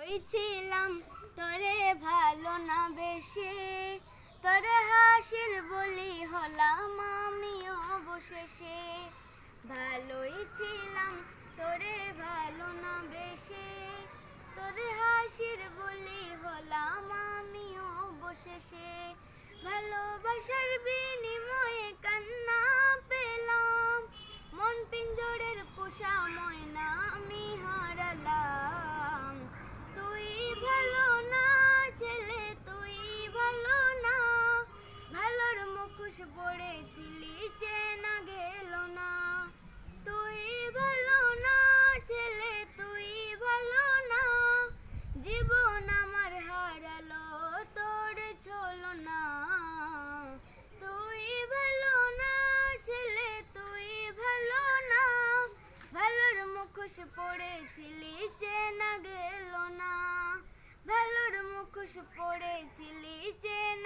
ভালোই ছিলাম তোরে ভালো না বেশি, তোরে হাসির বলি হলাম আমি অবশেষে। ভালোই ছিলাম তোরে ভালো না বেশি, তোরে হাসির বলি হলাম আমি অবশেষে। ভালোবাসার বিনিময়ে কান্না পেলাম, মন পিঞ্জরের পোষা ময়না আমি হারালাম। তুই ভালো না ছেলে, তুই ভালো না, ভালোর মুখোশ পড়েছিলি চেনা গেল না। তুই ভালো না ছেলে, তুই ভালো না, জীবন আমার হারালো তোর ছলো না। তুই ভালো না ছেলে, তুই ভালো না, ভালোর মুখোশ পড়েছিলি চেনা গেল না, ভালোর মুখোশ পড়েছিলি চেনা